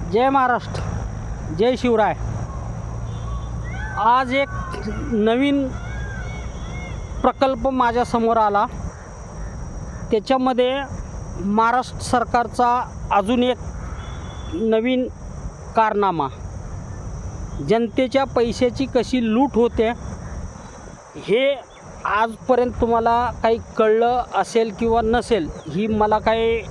जय महाराष्ट्र, जय शिवराय। आज एक नवीन प्रकल्प माझ्यासमोर आला। त्याच्यामध्ये महाराष्ट्र सरकारचा अजून एक नवीन कारनामा, जनतेच्या पैशाची कशी लूट होते हे आजपर्यंत तुम्हाला काही कळलं असेल किंवा नसेल, ही मला काही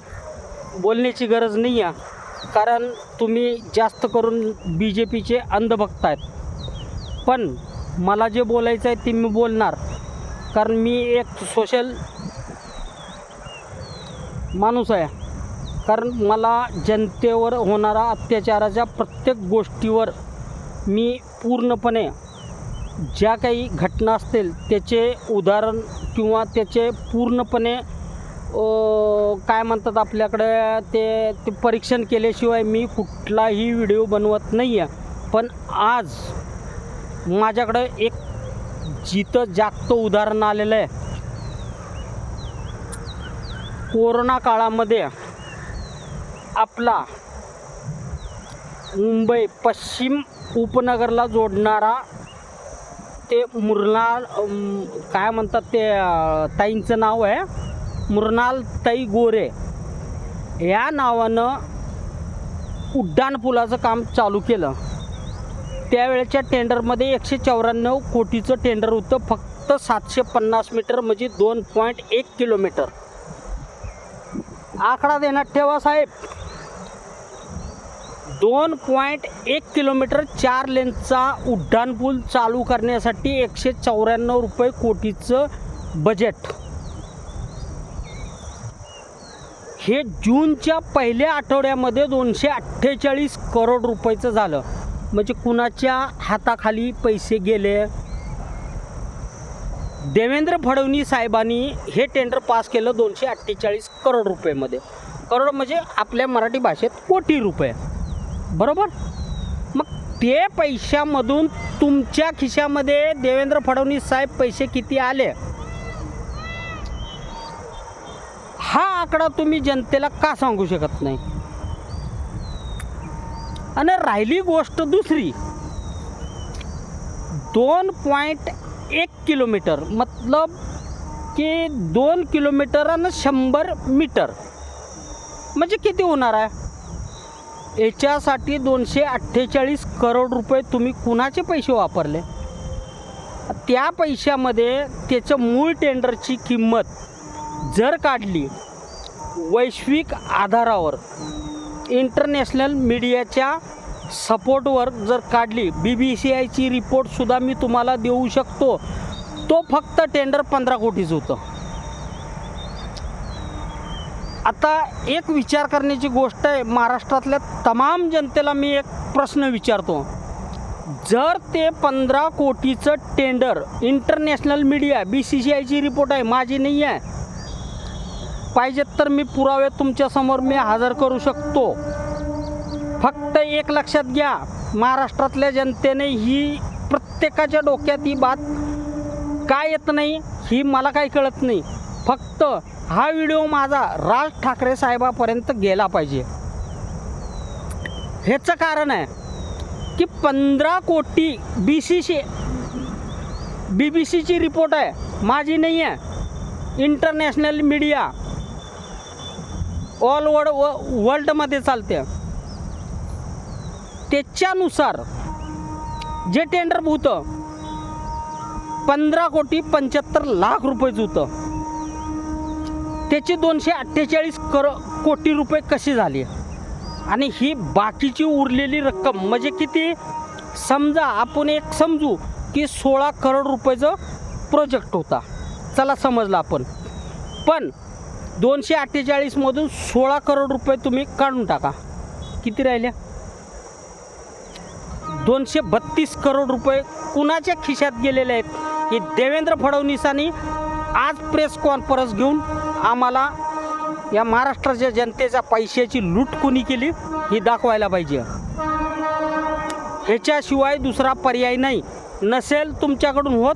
बोलण्याची गरज नाही आहे, कारण तुम्ही जास्त करून BJPचे अंधभक्त आहेत। पण मला जे बोलायचं आहे ते मी बोलणार, कारण मी एक सोशल माणूस आहे। कारण मला जनतेवर होणारा अत्याचाराच्या प्रत्येक गोष्टीवर मी पूर्णपणे ज्या काही घटना असतील त्याचे उदाहरण किंवा त्याचे पूर्णपणे काय म्हणतात आपल्याकडे ते परीक्षण केल्याशिवाय मी कुठलाही व्हिडिओ बनवत नाही आहे। पण आज माझ्याकडे एक जिथं जागतं उदाहरण आलेलं आहे। कोरोना काळामध्ये आपला मुंबई पश्चिम उपनगरला जोडणारा ते मृणाल काय म्हणतात ते ताईंचं नाव आहे, मृणालताई गोरे या नावानं उड्डाणपुलाचं काम चालू केलं। त्यावेळेच्या टेंडरमध्ये 194 कोटीचं टेंडर होतं, फक्त 750 मीटर म्हणजे 2.1 किलोमीटर। आकडा देण्यात ठेवा साहेब, 2.1 किलोमीटर 4 लेनचा उड्डाणपूल चालू करण्यासाठी 194 कोटीचं बजेट। हे जूनच्या पहिल्या आठवड्यामध्ये 248 करोड रुपयाचं झालं। म्हणजे कुणाच्या हाताखाली पैसे गेले? देवेंद्र फडणवीस साहेबांनी हे टेंडर पास केलं 248 करोड रुपयेमध्ये। करोड म्हणजे आपल्या मराठी भाषेत कोटी रुपये, बरोबर? मग ते पैशामधून तुमच्या खिशामध्ये देवेंद्र फडणवीस साहेब पैसे किती आले, हा आकडा तुम्ही जनतेला का सांगू शकत नाही? आणि राहिली गोष्ट दुसरी, 2.1 किलोमीटर मतलब की 2 किलोमीटर आणि 100 मीटर म्हणजे किती होणार आहे? याच्यासाठी 248 करोड रुपये तुम्ही कुणाचे पैसे वापरले? त्या पैशामध्ये त्याचं मूळ टेंडरची किंमत जर काढली वैश्विक आधारावर, इंटरनॅशनल मीडियाच्या सपोर्टवर जर काढली, BBCIची रिपोर्टसुद्धा मी तुम्हाला देऊ शकतो, तो फक्त टेंडर 15 कोटीचं होतं। आता एक विचार करण्याची गोष्ट आहे, महाराष्ट्रातल्या तमाम जनतेला मी एक प्रश्न विचारतो, जर ते 15 कोटीचं टेंडर इंटरनॅशनल मीडिया, BCCIची रिपोर्ट आहे, माझी नाही आहे, पाहिजेत तर मी पुरावे तुमच्यासमोर मी हजर करू शकतो। फक्त एक लक्षात घ्या, महाराष्ट्रातल्या जनतेने ही प्रत्येकाच्या डोक्यात ही बात काय येत नाही ही मला काही कळत नाही। फक्त हा व्हिडिओ माझा राज ठाकरे साहेबापर्यंत गेला पाहिजे। ह्याचं कारण आहे की 15 कोटी BBCची रिपोर्ट आहे, माझी नाही आहे। इंटरनॅशनल मीडिया ऑल वर्ल्डमध्ये चालते, त्याच्यानुसार जे टेंडर होतं 15 कोटी 75 लाख रुपयेच होतं, त्याचे 248 कोटी रुपये कशी झाली? आणि ही बाकीची उरलेली रक्कम म्हणजे किती? समजा आपण एक समजू की 16 करोड रुपयाचं प्रोजेक्ट होता, चला समजलं आपण। पण 248 मधून 16 करोड रुपये तुम्ही काढून टाका, किती राहिले? 232 करोड रुपये कुणाच्या खिशात गेलेले आहेत? हे देवेंद्र फडणवीसांनी आज प्रेस कॉन्फरन्स घेऊन आम्हाला या महाराष्ट्राच्या जनतेच्या पैशाची लूट कोणी केली ही दाखवायला पाहिजे। ह्याच्याशिवाय दुसरा पर्याय नाही। नसेल तुमच्याकडून होत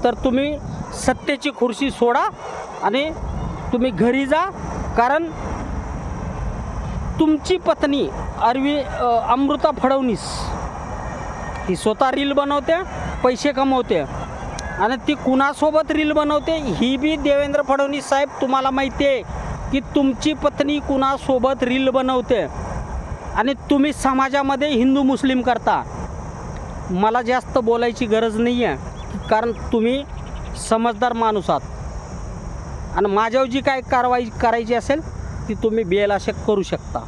तर तुम्ही सत्तेची खुर्ची सोडा आणि तुम्ही घरी जा, कारण तुमची पत्नी अमृता फडणवीस ही स्वतः रील बनवते, पैसे कमवते आणि ती कुणासोबत रील बनवते ही बी देवेंद्र फडणवीस साहेब तुम्हाला माहिती आहे की तुमची पत्नी कुणासोबत रील बनवते आणि तुम्ही समाजामध्ये हिंदू मुस्लिम करता. मला जास्त बोलायची गरज नाही आहे कारण तुम्ही समजदार माणूस आहात आणि माझ्यावर जी काय कारवाई करायची असेल ती तुम्ही बेलाशक करू शकता.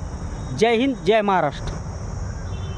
जय हिंद, जय महाराष्ट्र.